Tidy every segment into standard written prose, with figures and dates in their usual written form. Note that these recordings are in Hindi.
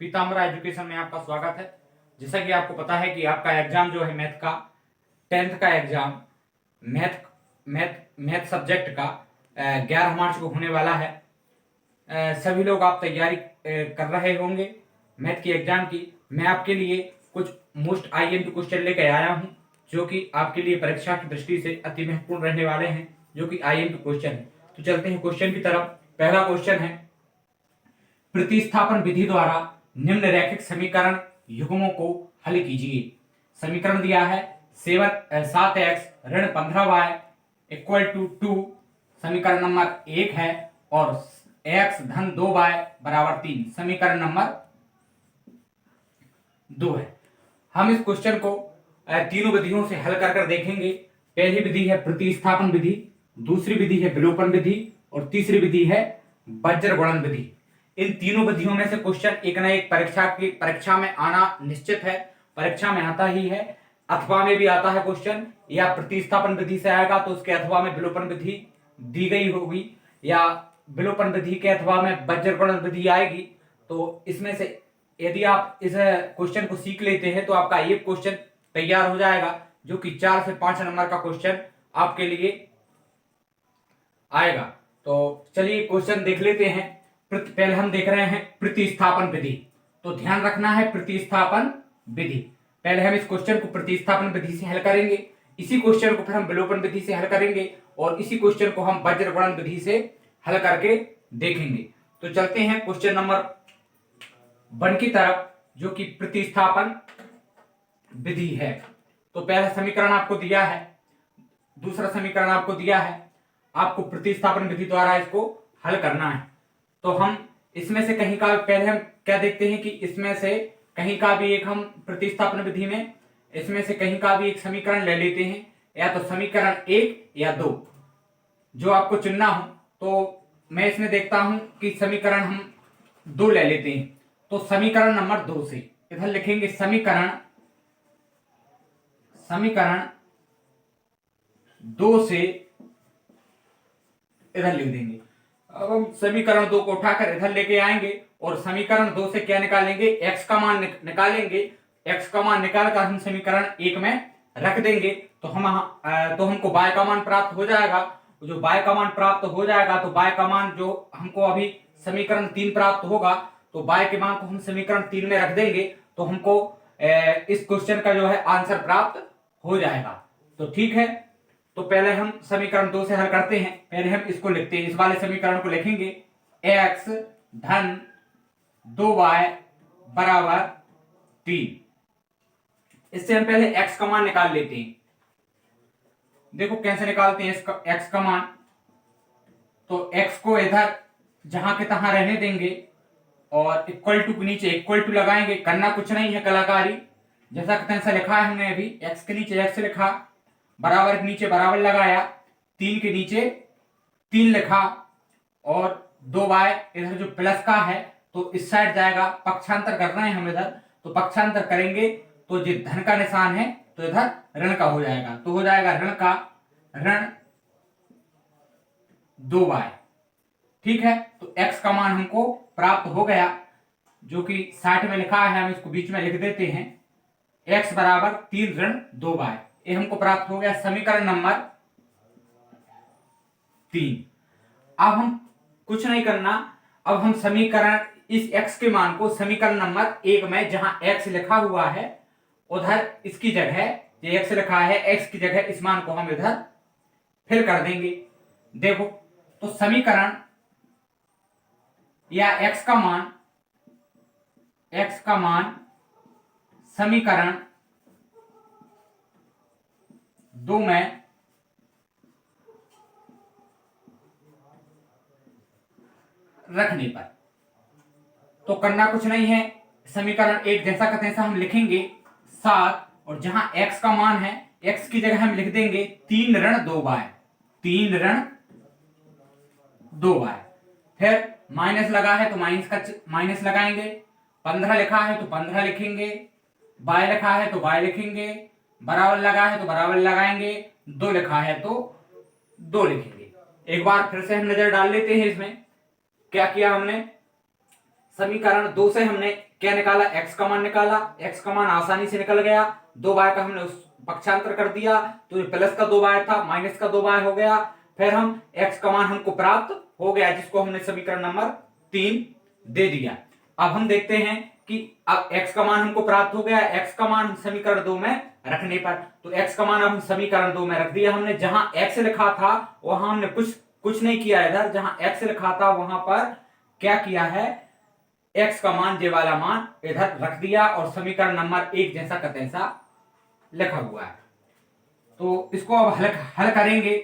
पीताम्बरा एजुकेशन में आपका स्वागत है। जैसा कि आपको पता है कि आपका एग्जाम जो है मैथ का 10th का exam math math math subject का 11 मार्च को होने वाला है। सभी लोग आप तैयारी कर रहे होंगे मैथ की एग्जाम की। मैं आपके लिए कुछ मोस्ट आईएमपी क्वेश्चन लेकर आया हूं जो कि आपके लिए परीक्षा की दृष्टि से अति महत्वपूर्ण रहने वाले हैं, जो कि आईएमपी क्वेश्चन है। तो चलते हैं क्वेश्चन की तरफ। पहला क्वेश्चन है, प्रतिस्थापन विधि द्वारा निम्नलिखित समीकरण युग्मों को हल कीजिए। समीकरण दिया है 7x ऋण 15y इक्वल टू 2, समीकरण नंबर 1 है, और x धन 2y बराबर 3, समीकरण नंबर 2 है। हम इस क्वेश्चन को तीनों विधियों से हल कर देखेंगे। पहली विधि है प्रतिस्थापन विधि, दूसरी विधि है विलोपन विधि, और तीसरी विधि है वज्र गुणन विधि। इन तीनों विधियों में से क्वेश्चन एक ना एक परीक्षा में आना निश्चित है। परीक्षा में आता ही है, अथवा में भी आता है क्वेश्चन, या प्रतिस्थापन विधि से आएगा तो उसके अथवा में विलोपन विधि दी गई होगी, या विलोपन विधि के अथवा में वज्र गुणन विधि आएगी। तो इसमें से यदि आप इस क्वेश्चन को सीख लेते हैं तो आपका ये क्वेश्चन तैयार हो जाएगा, जो कि 4 से 5 नंबर का क्वेश्चन आपके लिए आएगा। तो चलिए क्वेश्चन देख लेते हैं। पहले हम देख रहे हैं प्रतिस्थापन विधि। तो ध्यान रखना है प्रतिस्थापन विधि। पहले हम इस क्वेश्चन को प्रतिस्थापन विधि से हल करेंगे, इसी क्वेश्चन को फिर हम विलोपन विधि से हल करेंगे, और इसी क्वेश्चन को हम वज्र गुणन विधि से हल करके देखेंगे। तो चलते हैं क्वेश्चन नंबर 1 की तरफ, जो कि प्रतिस्थापन विधि है। तो पहला समीकरण आपको दिया है, दूसरा समीकरण आपको दिया है, आपको प्रतिस्थापन विधि द्वारा इसको हल करना है। तो हम इसमें से कहीं का पहले हम क्या देखते हैं कि इसमें से कहीं का भी एक हम प्रतिस्थापन विधि में इसमें से कहीं का भी एक समीकरण ले लेते हैं, या तो समीकरण 1 या 2, जो आपको चुनना हो। तो मैं इसमें देखता हूं कि समीकरण हम 2 ले लेते हैं। तो समीकरण नंबर 2 से इधर लिखेंगे समीकरण 2 से इधर लिख देंगे। अब हम समीकरण 2 को उठाकर इधर लेके आएंगे और समीकरण 2 से क्या निकालेंगे, x का मान निकालेंगे। x का मान निकालकर हम समीकरण 1 में रख देंगे। तो हमको y का मान प्राप्त हो जाएगा। जो y का मान प्राप्त हो जाएगा तो y का मान जो हमको अभी समीकरण 3 प्राप्त होगा, तो y के मान को हम समीकरण 3 में रख देंगे, तो हमको इस क्वेश्चन का जो है आंसर प्राप्त हो जाएगा। तो ठीक है, तो पहले हम समीकरण 2 से हल करते हैं। पहले हम इसको लिखते हैं, इस वाले समीकरण को लिखेंगे x धन 2y बराबर 3। इससे हम पहले x का मान निकाल लेते हैं। देखो कैसे निकालते हैं इसका x का मान। तो x को इधर जहां के तहां रहने देंगे और इक्वल टू के नीचे इक्वल टू लगाएंगे। करना कुछ नहीं है कलाकारी, जैसा तैसा लिखा है हमने अभी। x के नीचे x लिखा, बराबर के नीचे बराबर लगाया, 3 के नीचे 3 लिखा, और 2y इधर जो प्लस का है तो इस साइड जाएगा। पक्षांतर कर रहे हैं हम इधर, तो पक्षांतर करेंगे तो जो धन का निशान है तो इधर ऋण का हो जाएगा। तो हो जाएगा ऋण 2y। ठीक है, तो x का मान हमको प्राप्त हो गया, जो कि 60 में लिखा है। हम इसको बीच में लिख देते हैं, x बराबर 3 ऋण 2y। ये हमको प्राप्त हो गया समीकरण नंबर 3। अब हम कुछ नहीं करना, अब हम समीकरण इस x के मान को समीकरण नंबर 1 में जहां x लिखा हुआ है उधर इसकी जगह जो x लिखा है x की जगह इस मान को हम इधर फिल कर देंगे। देखो, तो समीकरण या x का मान समीकरण 2 में रखने पर तो करना कुछ नहीं है। समीकरण 1 जैसा का तैसा हम लिखेंगे 7, और जहां x का मान है x की जगह हम लिख देंगे 3 ऋण 2y। 3 ऋण 2y, फिर माइनस लगा है तो माइनस लगाएंगे। 15 लिखा है तो 15 लिखेंगे, y लिखा है तो y लिखेंगे, बराबर लगा है तो बराबर लगाएंगे, 2 लिखा है तो 2 लिखेंगे। एक बार फिर से हम नजर डाल लेते हैं इसमें क्या किया हमने। समीकरण 2 से हमने क्या निकाला, x का मान निकाला। x का मान आसानी से निकल गया। 2y का हमने उस पक्षांतर कर दिया तो ये प्लस का 2y था, माइनस का 2y हो गया। फिर हम x का मान हमको प्राप्त हो गया, जिसको हमने समीकरण नंबर 3 दे दिया। अब हम देखते हैं कि अब x का मान हमको प्राप्त हो गया। x का मान समीकरण 2 में रखने पर, तो x का मान अब हम समीकरण 2 में रख दिया हमने। जहां x लिखा था वहां हमने कुछ नहीं किया, इधर जहां x लिखा था वहां पर क्या किया है, x का मान, जे वाला मान इधर रख दिया और समीकरण नंबर 1 जैसा का तैसा लिखा हुआ है। तो इसको अब हल करेंगे।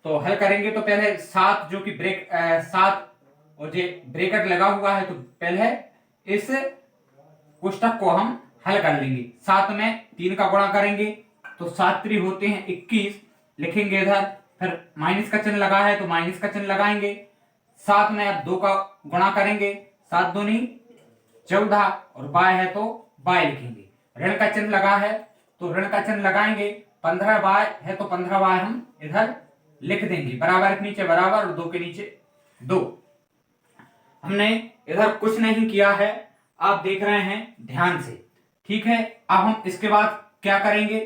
तो हल करेंगे तो पहले 7 जो कि 7 और जो ब्रैकेट लगा हुआ है, तो पहले इस कोष्टक को हम हल कर लेंगे। 7 में 3 का गुणा करेंगे तो 7 3 होते हैं 21 लिखेंगे इधर। फिर माइनस का चिन्ह लगा है तो माइनस का चिन्ह लगाएंगे। 7 में अब 2 का गुणा करेंगे, 7 दूनी 14 और बाय है तो बाय लिखेंगे। ऋण का चिन्ह लगा है तो ऋण का चिन्ह लगाएंगे। 15 बाय है तो 15 बाय हम इधर लिख देंगे। बराबर के नीचे बराबर और 2 के नीचे 2। हमने इधर कुछ नहीं किया है, आप देख रहे हैं ध्यान से, ठीक है। अब हम इसके बाद क्या करेंगे,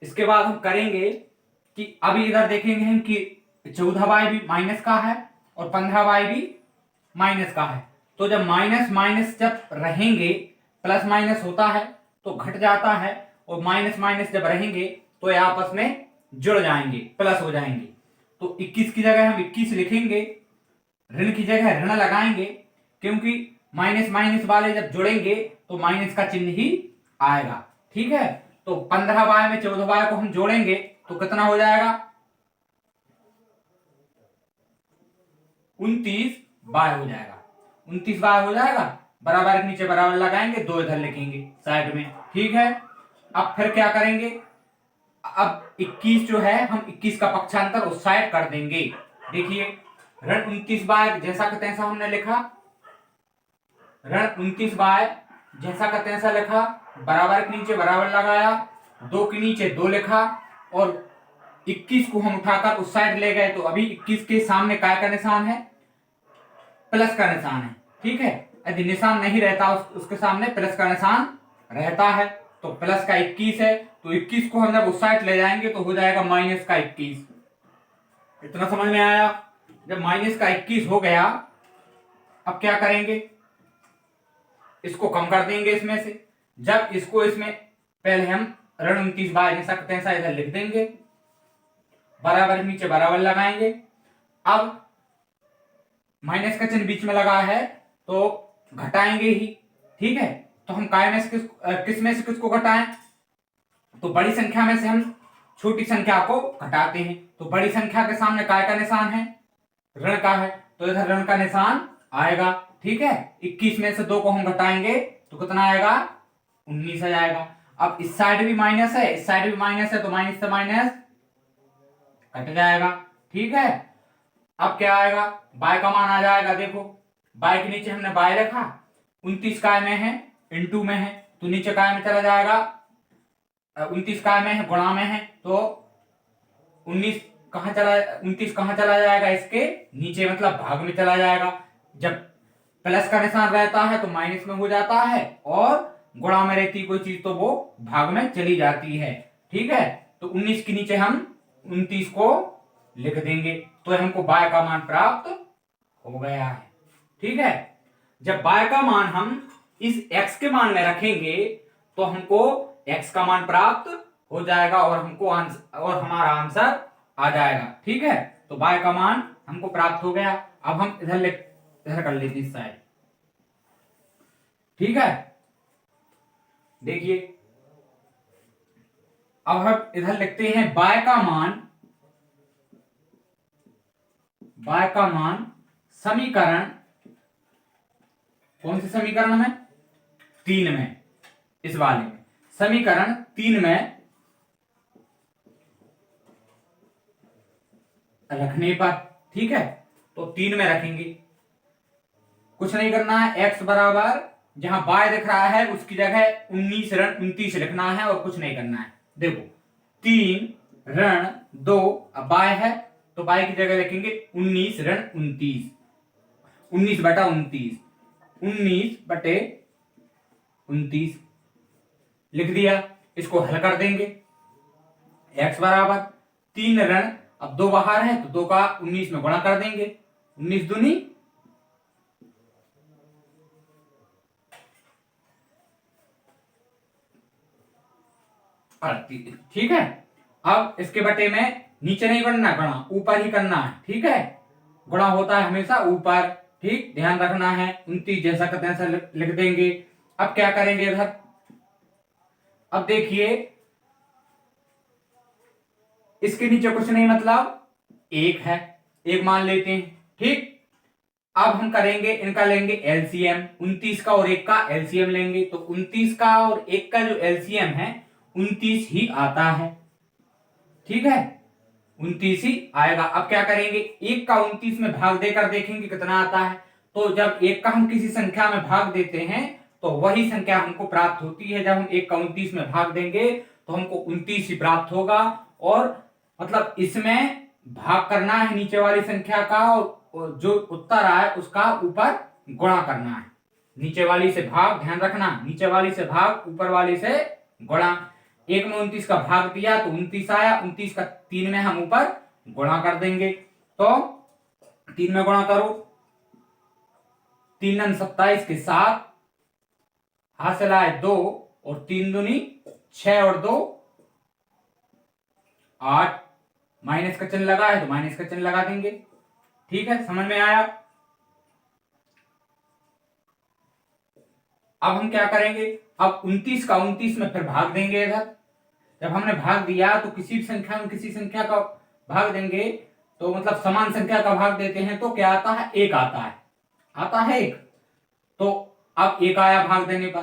इसके बाद हम करेंगे कि अभी इधर देखेंगे हम कि 14y भी माइनस का है और 15y भी माइनस का है। तो जब माइनस माइनस जब रहेंगे, प्लस माइनस होता है तो घट जाता है, और माइनस माइनस जब रहेंगे तो ये आपस में जुड़ जाएंगे, प्लस हो जाएंगे। तो 21 की जगह हम 21 लिखेंगे, ऋण की जगह ऋण लगाएंगे, क्योंकि माइनस माइनस वाले जब जुड़ेंगे तो माइनस का चिन्ह ही आएगा, ठीक है। तो 15y में 14y को हम जोड़ेंगे तो कितना हो जाएगा, 29y हो जाएगा। 29y हो जाएगा। बराबर के नीचे बराबर लगाएंगे, 2 इधर लिखेंगे साइड में, ठीक है। अब फिर क्या करेंगे, अब 21 जो है हम 21 का पक्षांतर उस साइड कर देंगे। देखिए ऋण 29y जैसा का तैसा हमने लिखा, ऋण 29y जैसा का तैसा लिखा, बराबर के नीचे बराबर लगाया, 2 के नीचे 2 लिखा और 21 को हम उठाकर उस साइड ले गए। तो अभी 21 के सामने काय का निशान है, प्लस का निशान है, ठीक है। यदि निशान नहीं रहता उसके सामने प्लस का निशान रहता है, तो प्लस का 21 है, तो 21 को हम जब उस साइड ले जाएंगे तो हो जाएगा माइनस का 21। इतना समझ में आया। जब माइनस का 21 हो गया, अब क्या करेंगे, इसको कम कर देंगे इसमें से। जब इसको इसमें पहले हम ऋण 29y जैसा तैसा इधर लिख देंगे, बराबर नीचे बराबर लगाएंगे। अब माइनस का चिन्ह बीच में लगा है तो घटाएंगे ही, ठीक है। तो हम काय में से किस में से किसको घटाएं, तो बड़ी संख्या में से हम छोटी संख्या को घटाते हैं। तो बड़ी संख्या के सामने काय का निशान है, ऋण का है, तो इधर ऋण का निशान आएगा, ठीक है। 21 में से 2 को हम घटाएंगे तो कितना आएगा, 19 आ जाएगा। अब इस साइड भी माइनस है, इस साइड भी माइनस है, तो माइनस से माइनस कट जाएगा, ठीक है। अब क्या आएगा, बाय का मान आ जाएगा। देखो बाय के नीचे हमने बाय रखा, 29 काय में है, इनटू में है, तो नीचे काय में चला जाएगा, 29 काय में है, गुणा में है, तो 29 कहां चला जाएगा, इसके नीचे मतलब भाग में चला जाएगा। जब प्लस का निशान रहता है तो माइनस में हो जाता है, और गुणा में रहती कोई चीज तो वो भाग में चली जाती है, ठीक है। तो 19 के नीचे हम 29 को लिख देंगे, तो हमको बाय का मान प्राप्त हो गया है, ठीक है। जब बाय का मान हम इस x के मान में रखेंगे तो हमको x का मान प्राप्त हो जाएगा और हमारा आंसर आ जाएगा, ठीक है। तो बाय का मान हमको प्राप्त हो गया। अब हम इधर कर लेते इस साइड, ठीक है। देखिए अब हम इधर लिखते हैं बाय का मान समीकरण, कौन से समीकरण में, 3 में, इस वाले में, समीकरण 3 में रखने पर, ठीक है। तो 3 में रखेंगे, कुछ नहीं करना है, x बराबर जहां बाय दिख रहा है उसकी जगह 19 ऋण 29 लिखना है और कुछ नहीं करना है। देखो 3 ऋण 2, अब बाय है तो बाय की जगह लिखेंगे 19 ऋण 29, 19/29, 19/29 लिख दिया। इसको हल कर देंगे। x बराबर 3 ऋण, अब 2 बाहर है तो 2 का 19 में गुणा कर देंगे, 19 दूनी 38। ठीक है, अब इसके बटे में नीचे नहीं करना है गुणा, ऊपर ही करना है। ठीक है, गुणा होता है हमेशा ऊपर, ठीक ध्यान रखना है। 29 जैसा का तैसा लिख देंगे। अब क्या करेंगे इधर, अब देखिए इसके नीचे कुछ नहीं, मतलब 1 है, 1 मान लेते हैं। ठीक, अब हम करेंगे इनका लेंगे एलसीएम, 29 का और 1 का एलसीएम लेंगे, तो 29 का और 1 का जो एलसीएम है 29 ही आता है। ठीक है, 29 ही आएगा। अब क्या करेंगे, 1 का 29 में भाग देकर देखेंगे कितना आता है। तो जब 1 का हम किसी संख्या में भाग देते हैं तो वही संख्या हमको प्राप्त होती है। जब हम 1 का 29 में भाग देंगे तो हमको 29 ही प्राप्त होगा, और मतलब इसमें भाग करना है नीचे वाली संख्या का, और जो उत्तर आए उसका ऊपर गुणा करना है। नीचे वाली से भाग, ध्यान रखना, नीचे वाली से भाग, ऊपर वाली से गुणा। 1 में 29 का भाग दिया तो 29 आया, 29 का 3 में हम ऊपर गुणा कर देंगे। तो 3 में गुणा करो, 3 नंग 27 के 7, हासिल आए 2, और 3 दूनी 6 और 2 8, माइनस का चिन्ह लगा है तो माइनस का चिन्ह लगा देंगे। ठीक है, समझ में आया। अब हम क्या करेंगे, अब 29 का 29 में फिर भाग देंगे। इधर जब हमने भाग दिया तो किसी भी संख्या में किसी संख्या का भाग देंगे, तो मतलब समान संख्या का भाग देते हैं तो क्या आता है, 1 आता है, आता है 1। तो अब 1 आया भाग देने पर,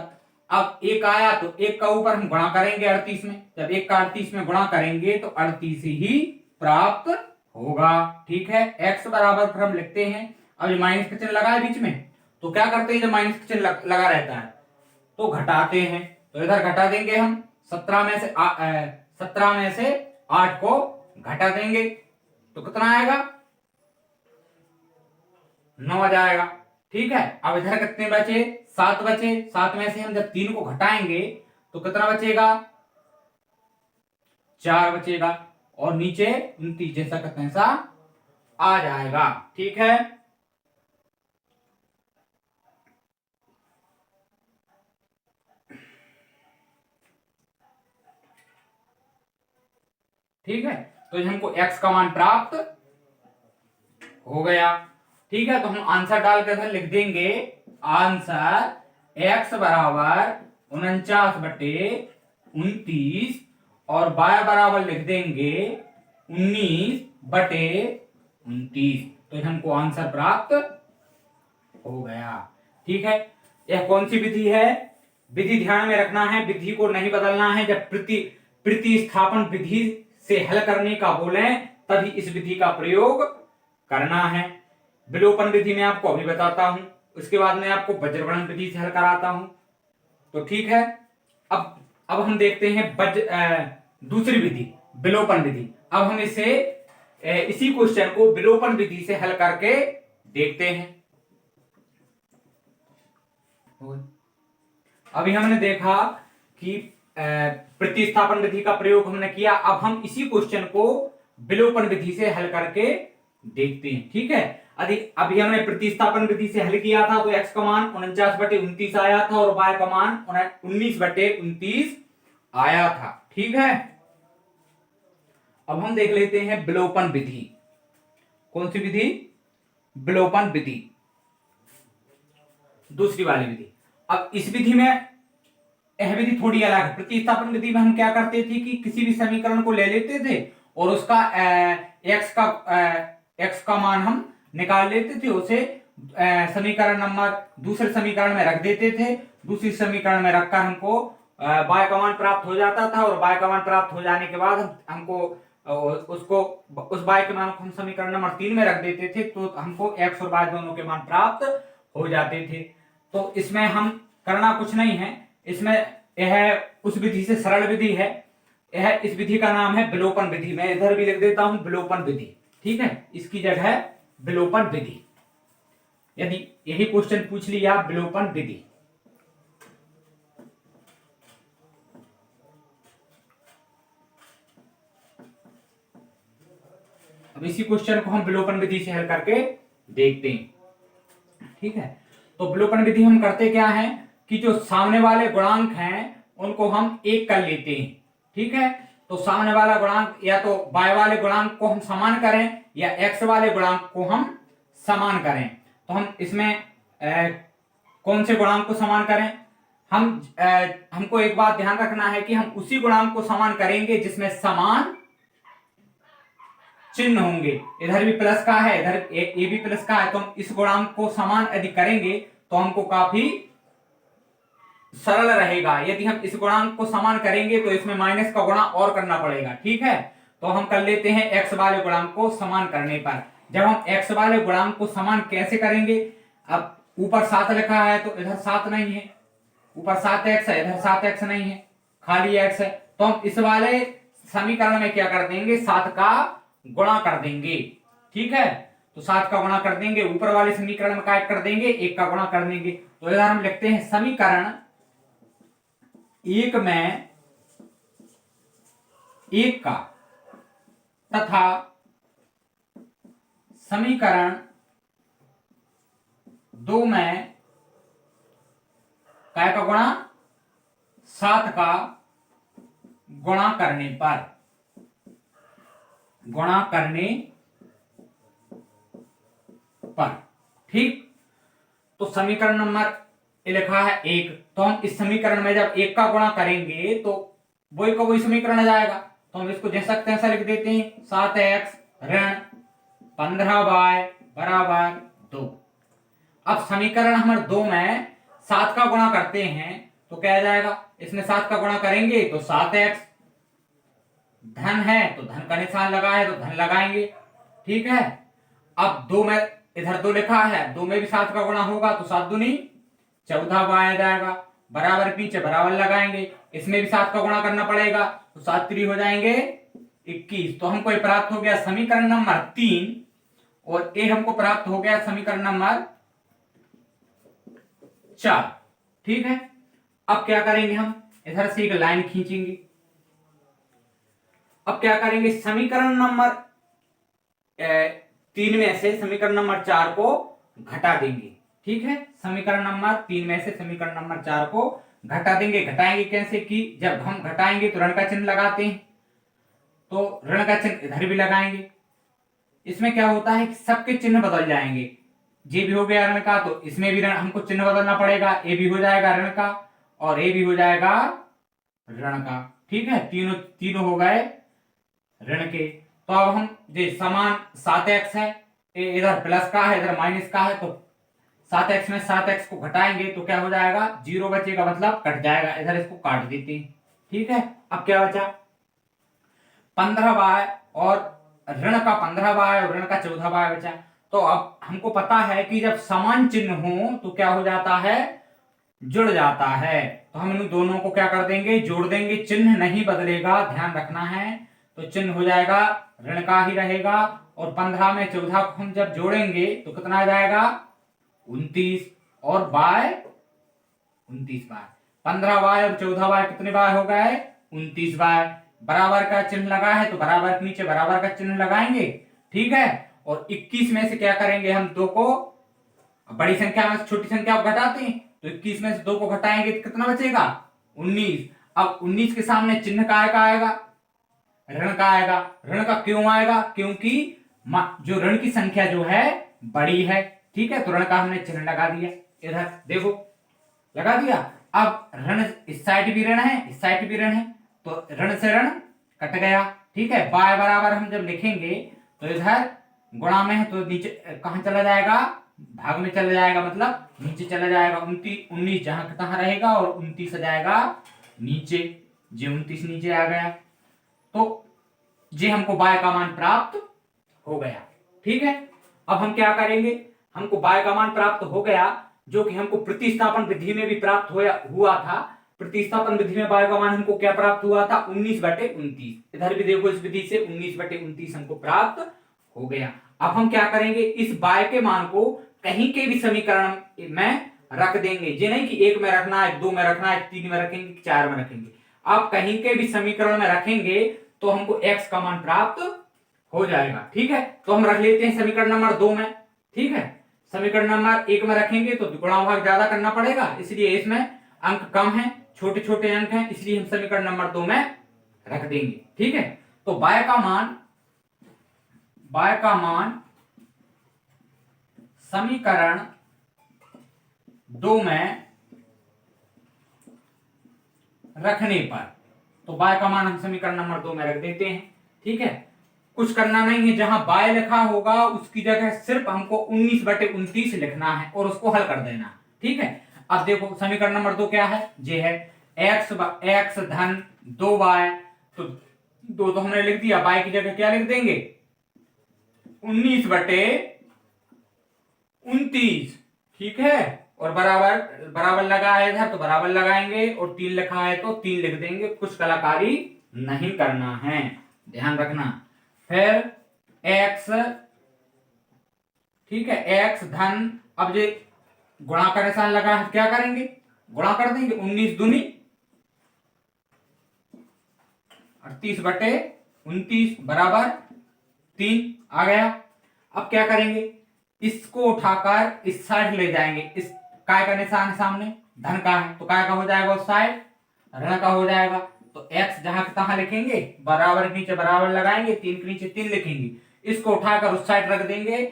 अब 1 आया तो 1 का ऊपर हम गुणा करेंगे 38 में। जब 1 का 38 में गुणा करेंगे तो 38 ही प्राप्त होगा। ठीक है, x बराबर फिर हम लिखते हैं, अब माइनस का चिन्ह लगा है बीच में, तो क्या करते हैं, जब माइनस का चिन्ह लगा रहता है तो घटाते हैं। तो इधर घटा देंगे हम, 17 में से 8 को घटा देंगे तो कितना आएगा, 9 आ जाएगा। ठीक है, अब इधर कितने बचे, 7 बचे। 7 में से हम जब 3 को घटाएंगे तो कितना बचेगा, 4 बचेगा, और नीचे 29 जैसा का तैसा आ जाएगा। ठीक है, ठीक है, तो हमको x का मान प्राप्त हो गया। ठीक है, तो हम आंसर डाल कर लिख देंगे, आंसर x बराबर 49/29 और y बराबर लिख देंगे 19/29। तो हमको आंसर प्राप्त हो गया। ठीक है, यह कौन सी विधि है, विधि ध्यान में रखना है, विधि को नहीं बदलना है। जब प्रतिस्थापन विधि से हल करने का बोले तभी इस विधि का प्रयोग करना है। विलोपन विधि में आपको अभी बताता हूं, उसके बाद में आपको वज्रगणन विधि से हल कराता हूं। तो ठीक है, अब हम देखते हैं दूसरी विधि, विलोपन विधि। अब हम इसी क्वेश्चन को विलोपन विधि से हल करके देखते हैं। अभी हमने देखा कि प्रतिस्थापन विधि का प्रयोग हमने किया। अब हम इसी क्वेश्चन को विलोपन विधि से हल करके देखते हैं। ठीक है, अभी हमने प्रतिस्थापन विधि से हल किया था तो x का मान 49/29 आया था और y का मान 19/29 आया था। ठीक है, अब हम देख लेते हैं विलोपन विधि। कौन सी विधि, विलोपन विधि, दूसरी वाली विधि। अब इस विधि में यह विधि थोड़ी अलग है। प्रतिस्थापन विधि में हम क्या करते थे कि किसी भी समीकरण को ले लेते थे और उसका x का मान हम निकाल लेते थे, उसे समीकरण नंबर दूसरे समीकरण में रख देते थे। दूसरी समीकरण में रखकर हमको y का मान प्राप्त हो जाता था, और y का मान प्राप्त हो जाने के बाद हमको उस y के मान को हम समीकरण नंबर 3 में रख देते थे, तो हमको x और y दोनों के मान प्राप्त हो जाते थे। तो इसमें हम करना कुछ नहीं है, इसमें यह उस विधि से सरल विधि है। यह इस विधि का नाम है विलोपन विधि। मैं इधर भी लिख देता हूं विलोपन विधि। ठीक है, इसकी जगह है विलोपन विधि। यदि यही क्वेश्चन पूछ लिया विलोपन विधि, अब इसी क्वेश्चन को हम विलोपन विधि से हल करके देखते हैं। ठीक है, तो विलोपन विधि हम करते क्या है कि जो सामने वाले गुणांक हैं उनको हम एक कर लेते हैं। ठीक है, तो सामने वाला गुणांक या तो y वाले गुणांक को हम समान करें या x वाले गुणांक को हम समान करें। तो हम इसमें कौन से गुणांक को समान करें? हमको एक बात ध्यान रखना है कि हम उसी गुणांक को समान करेंगे जिसमें समान चिन्ह होंगे। इधर भी प्लस का है, इधर ए भी प्लस का है, तो हम इस गुणांक को समान यदि करेंगे तो हमको काफी सरल रहेगा। यदि हम इस गुणांक को समान करेंगे तो इसमें माइनस का गुणा और करना पड़ेगा। ठीक है, तो हम कर लेते हैं x वाले गुणांक को समान करने पर। जब हम x वाले गुणांक को समान कैसे करेंगे? अब ऊपर 7 लिखा है तो इधर 7 नहीं है, ऊपर 7x है, इधर 7x नहीं है, खाली x है। तो हम इस वाले समीकरण में क्या कर देंगे? 7 का गुणा कर देंगे। ठीक है, तो 7 का गुणा कर देंगे, ऊपर वाले समीकरण में क्या कर देंगे? 1 का गुणा कर देंगे। तो इधर हम लिखते हैं समीकरण 1 में 1 का तथा समीकरण 2 में क्या का गुणा? 7 का गुणा करने पर, गुणा करने पर। ठीक, तो समीकरण नंबर लिखा है 1, तो हम इस समीकरण में जब 1 का गुणा करेंगे तो वही का वही समीकरण आ जाएगा। तो हम इसको जैसा सकते हैं ऐसा लिख देते हैं, 7x ऋण 15y बराबर 2। अब समीकरण नंबर 2 में 7 का गुणा करते हैं तो क्या आ जाएगा? इसमें 7 का गुणा करेंगे तो 7x, धन है तो धन का निशान लगा है तो धन लगाएंगे। ठीक है, अब 2 में इधर 2 लिखा है, 2 में भी 7 का गुणा होगा तो 7 दूनी 14y आ जाएगा, बराबर नीचे बराबर लगाएंगे, इसमें भी 7 का गुणा करना पड़ेगा तो 7 3 हो जाएंगे 21। तो हमको ये प्राप्त हो गया समीकरण नंबर 3 और ये हमको प्राप्त हो गया समीकरण नंबर 4। ठीक है, अब क्या करेंगे? हम इधर से एक लाइन खींचेंगे। अब क्या करेंगे? समीकरण नंबर 3 में से समीकरण नंबर 4 को घटा देंगे। ठीक है, समीकरण नंबर 3 में से समीकरण नंबर 4 को घटा देंगे। घटाएंगे कैसे? कि जब हम घटाएंगे तो ऋण का चिन्ह लगाते हैं, तो ऋण का चिन्ह इधर भी लगाएंगे। इसमें क्या होता है कि सबके चिन्ह बदल जाएंगे। जे भी हो गया ऋण का तो इसमें भी ऋण हमको चिन्ह बदलना पड़ेगा, ए भी हो जाएगा ऋण का और ए भी हो जाएगा ऋण का। ठीक है, तीनों तीनों हो गए ऋण के। तो अब हम जो समान 7x है, इधर प्लस का है इधर माइनस का है, तो 7x में 7x को घटाएंगे तो क्या हो जाएगा? 0 बचेगा, मतलब कट जाएगा। इधर इसको काट देते हैं। ठीक है, अब क्या बचा? 15y और ऋण का 15y और ऋण का 14y बचा। तो अब हमको पता है कि जब समान चिन्ह हो तो क्या हो जाता है? जुड़ जाता है। तो हम इन दोनों को क्या कर देंगे? जोड़ देंगे। चिन्ह नहीं बदलेगा, ध्यान रखना है। तो चिन्ह हो जाएगा ऋण का ही रहेगा और 15 में 14 को हम जब जोड़ेंगे तो कितना आ जाएगा? 29 और बाय 29 बाय 15y और 14y कितने बाय हो गए? 29 बाय। बराबर का चिन्ह लगा है तो बराबर के नीचे बराबर का चिन्ह लगाएंगे। ठीक है, और 21 में से क्या करेंगे? हम 2 को बड़ी संख्या में से छोटी संख्या को घटाते हैं, तो 21 में से 2 को घटाएंगे तो कितना बचेगा? 19। अब 19 के सामने चिन्ह का आएगा? ऋण का आएगा। ऋण का क्यों आएगा? क्योंकि जो ऋण की संख्या जो है बड़ी है। ठीक है, तो ऋण का हमने चिन्ह लगा दिया। इधर देखो लगा दिया। अब ऋण इस साइड भी ऋण है, इस साइड भी ऋण है, तो ऋण से ऋण कट गया। ठीक है, बाय बराबर हम जब लिखेंगे तो इधर गुणा में है तो नीचे कहां चला जाएगा? भाग में चला जाएगा, मतलब नीचे चला जाएगा। 19 जहां कहां रहेगा और 29 आ जाएगा नीचे। जे 29 नीचे आ गया तो जे हमको बाय का मान प्राप्त हो गया। ठीक है, अब हम क्या करेंगे? हमको बाय का मान प्राप्त हो गया जो कि हमको प्रतिस्थापन विधि में भी प्राप्त हुआ था। प्रतिस्थापन विधि में बाय का मान हमको क्या प्राप्त हुआ था? 19/29। इधर भी देखो इस विधि से 19/29 हमको प्राप्त हो गया। अब हम क्या करेंगे? इस बाय के मान को कहीं के भी समीकरण में रख देंगे। ये नहीं कि एक में रखना है, दो में रखना है, तीन में रखेंगे, चार में रखेंगे। आप कहीं के भी समीकरण में रखेंगे तो हमको x का मान प्राप्त हो जाएगा। ठीक है, तो हम रख लेते हैं समीकरण नंबर 2 में। ठीक है, समीकरण नंबर 1 में रखेंगे तो गुणा भाग ज्यादा करना पड़ेगा, इसलिए इसमें अंक कम है, छोटे छोटे अंक हैं, इसलिए हम समीकरण नंबर 2 में रख देंगे। ठीक है, तो y का मान समीकरण 2 में रखने पर, तो y का मान हम समीकरण नंबर 2 में रख देते हैं। ठीक है, कुछ करना नहीं है, जहां y लिखा होगा उसकी जगह सिर्फ हमको 19/29 लिखना है और उसको हल कर देना। ठीक है, अब देखो समीकरण नंबर 2 क्या है, ये है x धन 2y, तो 2 तो हमने लिख दिया, y की जगह क्या लिख देंगे 19/29। ठीक है, और बराबर बराबर लगा है इधर तो बराबर लगाएंगे, और 3 लिखा है तो 3 लिख देंगे, कुछ कलाकारी नहीं करना है, ध्यान रखना। फिर x, ठीक है, x धन, अब ये गुणा का निशान लगा है, क्या करेंगे गुणा कर देंगे, 19 दूनी 38/29 बराबर 3 आ गया। अब क्या करेंगे, इसको उठाकर इस साइड ले जाएंगे, इस काय का निशान है सामने, धन का है तो काय का हो जाएगा उस साइड, ऋण का हो जाएगा, तो x जहां तहां लिखेंगे, बराबर के नीचे बराबर लगाएंगे, 3 के नीचे 3 लिखेंगे, इसको उठाकर उस साइड रख देंगे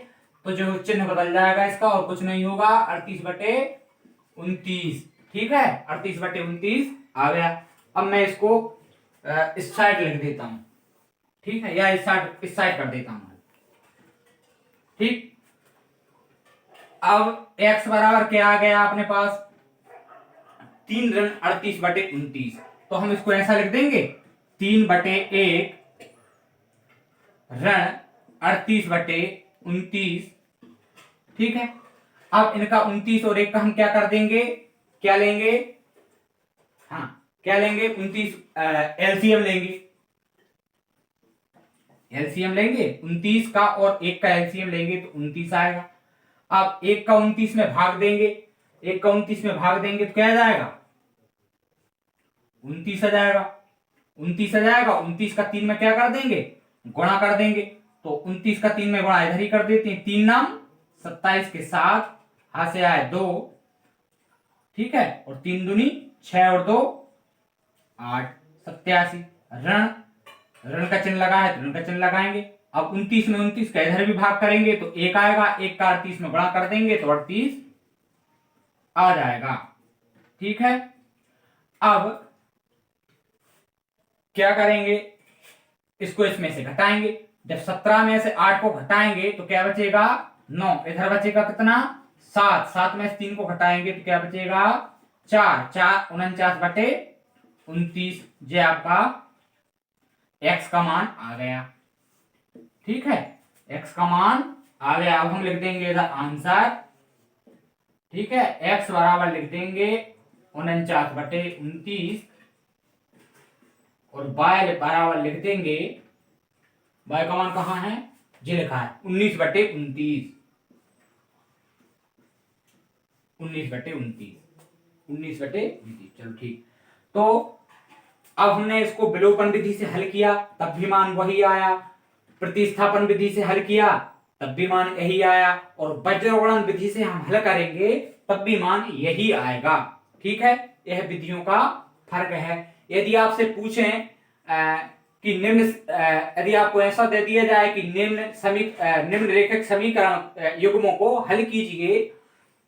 तो जो चिन्ह बदल जाएगा इसका, और कुछ नहीं होगा, 38/29। ठीक है, 38/29 आ गया। अब मैं इसको इस साइड लिख देता हूं, ठीक है, या इस साइड कर देता हूं। ठीक, अब x बराबर क्या आ गया अपने पास, 3 ऋण 38/29, तो हम इसको ऐसा लिख देंगे 3/1 ऋण 38/29। ठीक है, अब इनका 29 और 1 का हम क्या कर देंगे, क्या लेंगे, हाँ क्या लेंगे, 29 एलसीएम लेंगे, एलसीएम लेंगे 29 का और 1 का एलसीएम लेंगे तो 29 आएगा। अब 1 का 29 में भाग देंगे, 1 का 29 में भाग देंगे तो क्या आ जाएगा 29 आ जाएगा, 29 आ जाएगा। 29 का 3 में क्या कर देंगे गुणा कर देंगे, तो 29 का 3 में गुणा इधर ही कर देते हैं, 3 नाम 27 के साथ हाथ से आए 2, ठीक है, और 3 दूनी 6 और 2 8, 87। ऋण का चिन्ह लगा है तो ऋण का चिन्ह लगाएंगे। अब 29 में 29 का इधर भी भाग करेंगे तो 1 आएगा, 1 का 38 में गुणा कर देंगे तो 38 आ जाएगा। ठीक है, अब क्या करेंगे, इसको इसमें से घटाएंगे, जब 17 में से 8 को घटाएंगे तो क्या बचेगा 9, इधर बचेगा कितना 7, 7 में से 3 को घटाएंगे तो क्या बचेगा 4, 4 49/29, ये आपका x का मान आ गया। ठीक है, x का मान आ गया। अब हम लिख देंगे इधर आंसर, ठीक है, x बराबर लिख देंगे 49/29 और y बराबर लिख देंगे, y का मान कहां है, ये लिखा है 19/29, 19/29, 19/29। चलो ठीक, तो अब हमने इसको विलोपन विधि से हल किया तब भी मान वही आया, प्रतिस्थापन विधि से हल किया तब भी मान यही आया, और वज्रगुणन विधि से हम हल करेंगे तब भी मान यही आएगा। ठीक है, यह विधियों का फर्क है। यदि आपसे पूछें कि निम्न, यदि आपको ऐसा दे दिया जाए कि निम्नलिखित समीकरण युग्मों को हल कीजिए,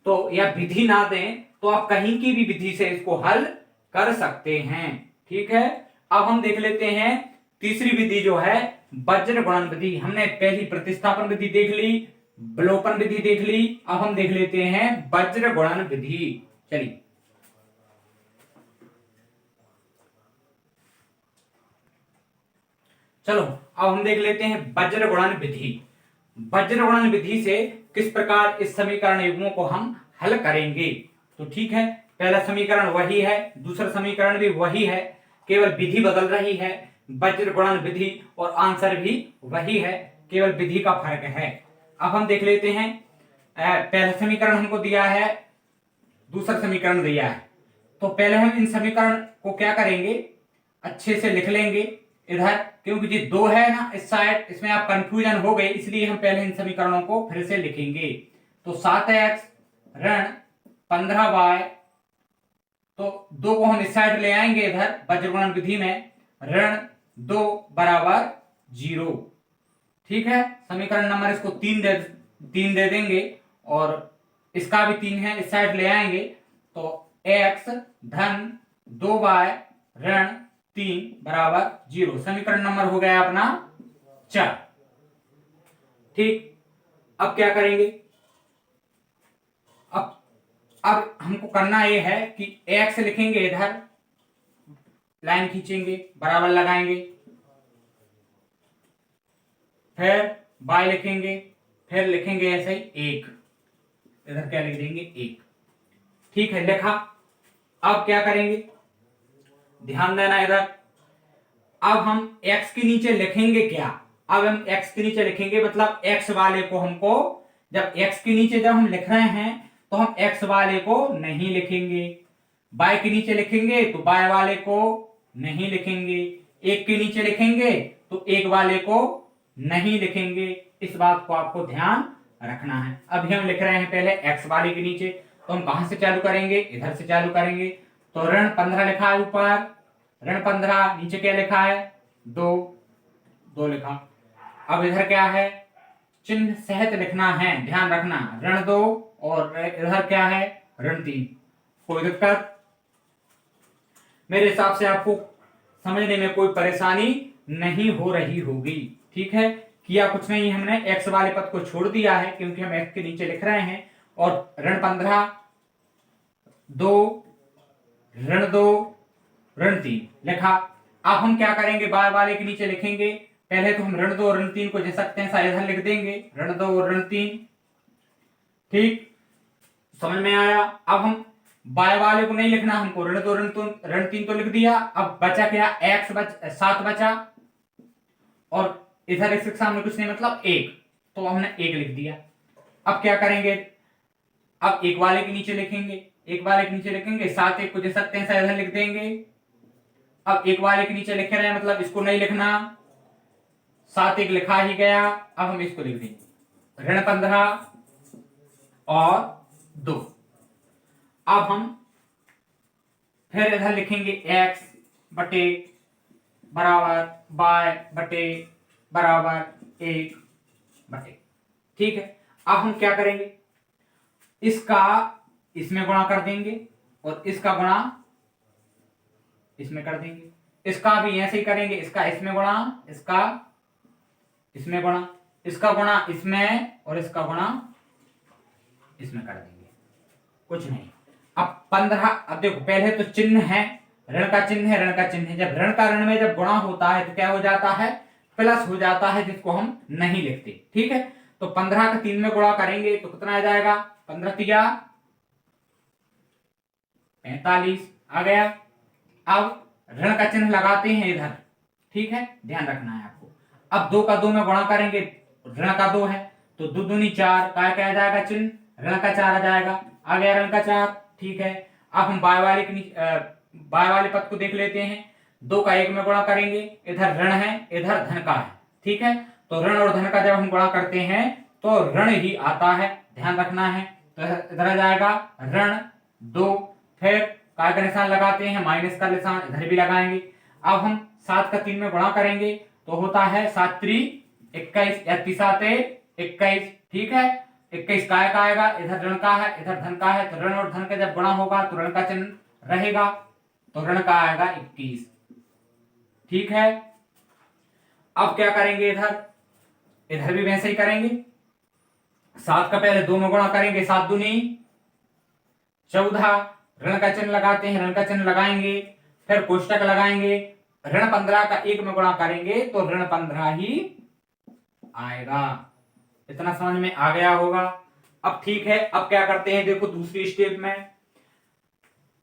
तो या विधि ना दें तो आप कहीं की भी विधि से इसको हल कर सकते हैं। ठीक है, अब हम देख लेते हैं तीसरी विधि जो है वज्र गुणन विधि। हमने पहली प्रतिस्थापन विधि देख ली, विलोपन विधि देख ली, अब हम देख लेते हैं वज्र गुणन विधि। चलिए, चलो अब हम देख लेते हैं वज्र गुणन विधि। वज्र गुणन विधि से किस प्रकार इस समीकरण युग्मों को हम हल करेंगे। तो ठीक है, पहला समीकरण वही है, दूसरा समीकरण भी वही है, केवल विधि बदल रही है। वज्र गुणन विधि और आंसर भी वही है, केवल विधि का फर्क है। अब हम देख लेते हैं पहला समीकरण हमको दिया है, दूसरा समीकरण दिया है। तो पहले हम इन समीकरण को क्या करेंगे, अच्छे से लिख लेंगे इधर, क्योंकि ये दो है ना इस साइड, इसमें आप कंफ्यूजन हो गए, इसलिए हम पहले इन समीकरणों को फिर से लिखेंगे। तो 7x ऋण 15y, तो 2 को हम इस साइड ले आएंगे इधर वज्रगुणन विधि में, ऋण 2 बराबर 0। ठीक है, समीकरण नंबर इसको 3 दे देंगे और इसका भी 3 है, इस साइड ले आएंगे तो x धन 2y ऋण 3 बराबर 0। समीकरण नंबर हो गया अपना 4। ठीक, अब क्या करेंगे, अब हमको करना यह है कि x लिखेंगे इधर, लाइन खींचेंगे, बराबर लगाएंगे, फिर y लिखेंगे, फिर लिखेंगे ऐसे ही 1, इधर क्या लिख देंगे 1। ठीक है, लिखा। अब क्या करेंगे, ध्यान देना इधर, अब हम x के नीचे लिखेंगे क्या, अब हम x के नीचे लिखेंगे, मतलब x वाले को हमको, जब x के नीचे जब हम लिख रहे हैं तो हम x वाले को नहीं लिखेंगे, y के नीचे लिखेंगे तो y वाले को नहीं लिखेंगे, 1 के नीचे लिखेंगे तो 1 वाले को नहीं लिखेंगे। इस बात को आपको ध्यान रखना है। अभी हम लिख रहे हैं पहले x वाले के नीचे, तो हम कहां से चालू करेंगे, इधर से चालू करेंगे। तो ऋण 15 लिखा है ऊपर, ऋण 15, नीचे क्या लिखा है 2 लिखा। अब इधर क्या है, चिन्ह सहित लिखना है, ध्यान रखना, ऋण 2 और इधर क्या है ऋण 3। कोई दिक्कत, मेरे हिसाब से आपको समझने में कोई परेशानी नहीं हो रही होगी। ठीक है, किया कुछ नहीं, हमने x वाले पद को छोड़ दिया है क्योंकि हम x के नीचे लिख रहे हैं, और ऋण 15 2 ऋण 2 ऋण 3 लिखा। अब हम क्या करेंगे, y वाले के नीचे लिखेंगे, पहले तो हम ऋण 2 ऋण 3 को जैसे सकते हैं इधर लिख देंगे, ऋण 2 ऋण 3। ठीक, समझ में आया। अब हम y वाले को नहीं लिखना, हमको ऋण 2 ऋण 3 तो लिख दिया। अब बचा क्या, x 7 बचा, और इधर इसके सामने कुछ नहीं, मतलब 1, तो हमने 1 लिख दिया। अब क्या करेंगे, अब 1 वाले के नीचे लिखेंगे, 1 वाले के नीचे लिखेंगे, 7 1 को दे सकते हैं इधर लिख देंगे। अब 1 वाले के नीचे लिख रहे हैं, मतलब इसको नहीं लिखना, 7 1 लिखा ही गया। अब हम इसको लिख देंगे ऋण 15 और 2। अब हम फिर इधर लिखेंगे x बटे बराबर y बटे बराबर 1 बटे। ठीक है, अब हम क्या करेंगे, इसका इसमें गुणा कर देंगे और इसका गुणा इसमें कर देंगे, इसका भी ऐसे ही करेंगे, इसका इसमें गुणा, इसका इसमें गुणा, इसका गुणा इसमें और इसका गुणा इसमें कर देंगे, कुछ नहीं। अब 15, अब देखो पहले तो चिन्ह है, ऋण का चिन्ह है, ऋण का चिन्ह है, जब ऋण का ऋण में जब गुणा होता है तो क्या हो जाता है, प्लस हो जाता है, जिसको हम नहीं लिखते। ठीक है, तो 15 का 3 में गुणा करेंगे तो कितना आ जाएगा, 15 तिया 45 आ गया। अब ऋण का चिन्ह लगाते हैं इधर, ठीक है, ध्यान रखना है आपको। अब 2 का 2 में गुणा करेंगे, ऋण का 2 है तो 2 दूनी 4, क्या आ जाएगा चिन्ह, ऋण का 4 आ जाएगा, आ गया ऋण का 4। ठीक है, अब हम बाय वाले पद को देख लेते हैं, 2 का 1 में गुणा करेंगे, इधर ऋण है इधर धन का है। ठीक है, तो ऋण और धन का जब हम गुणा करते हैं तो ऋण ही आता है, ध्यान रखना है। तो इधर आ जाएगा ऋण 2, फिर काय का निशान लगाते हैं, माइनस का निशान इधर भी लगाएंगे। अब हम 7 का 3 में गुणा करेंगे तो होता है 7 3 21 या 3 21। ठीक है, 21 काय का आएगा, इधर ऋण का है इधर धन का है, तो ऋण और धन का जब गुणा होगा तो ऋण का चिन्ह रहेगा, तो ऋण का आएगा 21। ठीक है, अब क्या करेंगे, इधर भी वैसे ही करेंगे, 7 का पहले 2 में गुणा करेंगे, 7 दूनी 14, ऋण का चिन्ह लगाते हैं, ऋण का चिन्ह लगाएंगे, फिर कोष्टक लगाएंगे, ऋण 15 का 1 में गुणा करेंगे तो ऋण 15 ही आएगा। इतना समझ में आ गया होगा। अब ठीक है, अब क्या करते हैं, देखो दूसरी स्टेप में,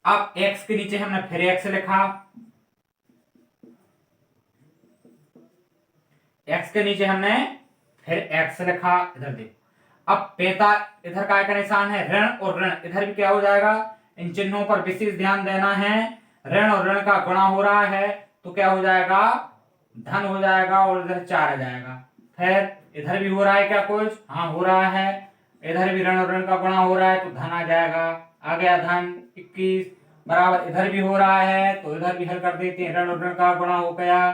अब x के नीचे हमने फिर x लिखा, x के नीचे हमने फिर x लिखा, इधर देखो। अब इधर काय का निशान है ऋण और ऋण, इधर भी क्या हो जाएगा, इन चिन्हों पर विशेष ध्यान देना है। ऋण और ऋण का गुणा हो रहा है तो क्या हो जाएगा, धन हो जाएगा और इधर 4 आ जाएगा। फिर इधर भी हो रहा है क्या कुछ, हाँ हो रहा है, इधर भी ऋण और ऋण का गुणा हो रहा है तो धन आ जाएगा, आ गया धन 21 बराबर, इधर भी हो रहा है तो इधर भी हल कर देते हैं, ऋण और ऋण का गुणा हो गया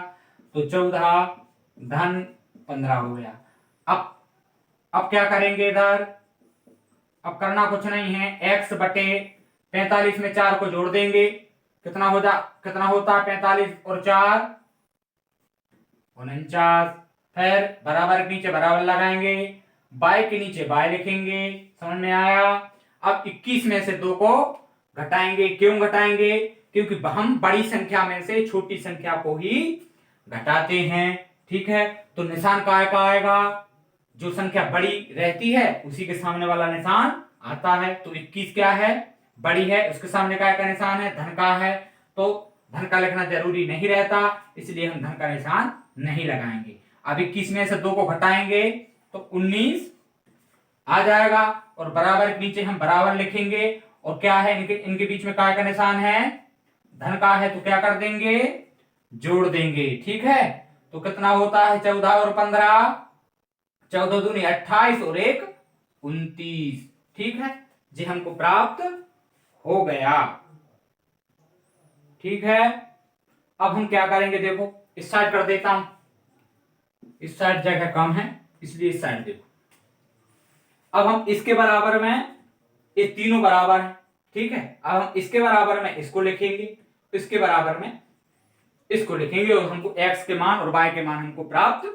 तो 14 धन 15 हो गया। अब क्या करेंगे इधर, अब करना कुछ नहीं है, x बटे 45 में 4 को जोड़ देंगे, कितना होता 45 और 4 49, फिर बराबर के नीचे बराबर लगाएंगे, y के नीचे y लिखेंगे, समझ में आया। अब 21 में से 2 को घटाएंगे, क्यों घटाएंगे, क्योंकि हम बड़ी संख्या में से छोटी संख्या को ही घटाते हैं, ठीक है। तो निशान काय का आएगा, जो संख्या बड़ी रहती है उसी के सामने वाला निशान आता है। तो 21 क्या है, बड़ी है, उसके सामने काय का निशान है, धन का है, तो धन का लिखना जरूरी नहीं रहता, इसलिए हम धन का निशान नहीं लगाएंगे। अब 21 में से 2 को घटाएंगे तो 19 आ जाएगा और बराबर के नीचे हम बराबर लिखेंगे, और क्या है इनके बीच में काय का निशान है, धन का है, तो क्या कर देंगे, जोड़ देंगे, ठीक है। तो कितना होता है 14 और 15, 14 दूनी 28 और 1 29, ठीक है जी, हमको प्राप्त हो गया, ठीक है। अब हम क्या करेंगे, देखो इस साइड कर देता हूं, इस साइड जगह कम है इसलिए इस साइड देखो। अब हम इसके बराबर में, ये तीनों बराबर है, ठीक है। अब हम इसके बराबर में इसको लिखेंगे, इसके बराबर में इसको लिखेंगे और हमको x के मान और y के मान हमको प्राप्त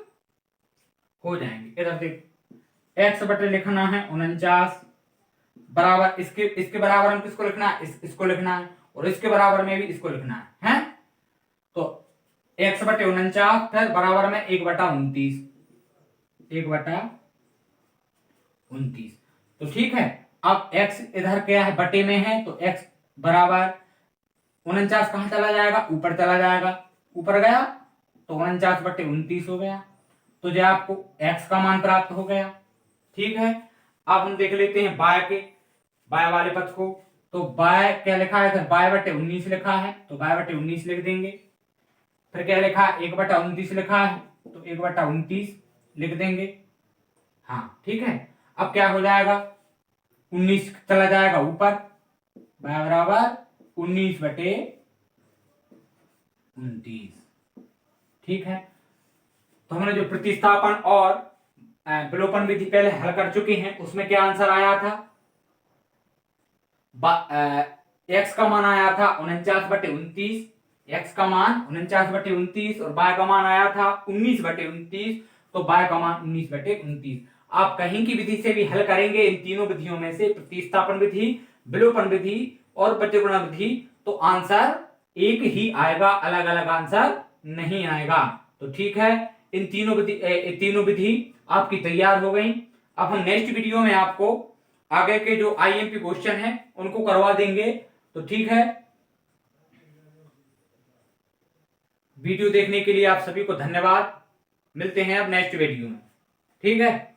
हो जाएंगे। इधर देखो x बटे लिखना है 49 बराबर, इसके बराबर हम किसको लिखना है, इसको लिखना है, और इसके बराबर में भी इसको लिखना है, तो x बटे 49 फिर बराबर में 1/29, 1/29, तो ठीक है। अब x इधर क्या है, बटे में है, तो x बराबर 49 कहां चला जाएगा, ऊपर चला जाएगा, ऊपर गया तो 49/29 हो गया, तो जो आपको x का मान प्राप्त हो गया, ठीक है। अब हम देख लेते हैं y वाले पद को, तो y क्या लिखा है, y/19 लिखा है तो y/19 लिख देंगे, फिर क्या लिखा है 1/29 लिखा है तो 1/29 लिख देंगे, हाँ ठीक है। अब क्या हो जाएगा, 19 चला जाएगा ऊपर, y बराबर 19/29, ठीक है। तो हमने जो प्रतिस्थापन और विलोपन विधि पहले हल कर चुके हैं, उसमें क्या आंसर आया था, x का मान आया था 49/29, x का मान 49/29 और y का मान आया था 19/29, तो y का मान 19/29। आप कहीं की विधि से भी हल करेंगे इन तीनों विधियों में से, प्रतिस्थापन विधि, विलोपन विधि और प्रतिगुणा विधि, तो आंसर एक ही आएगा, अलग अलग आंसर नहीं आएगा। तो ठीक है, इन तीनों विधि आपकी तैयार हो गई। अब हम नेक्स्ट वीडियो में आपको आगे के जो आईएमपी क्वेश्चन है उनको करवा देंगे, तो ठीक है। वीडियो देखने के लिए आप सभी को धन्यवाद, मिलते हैं अब नेक्स्ट वीडियो में, ठीक है।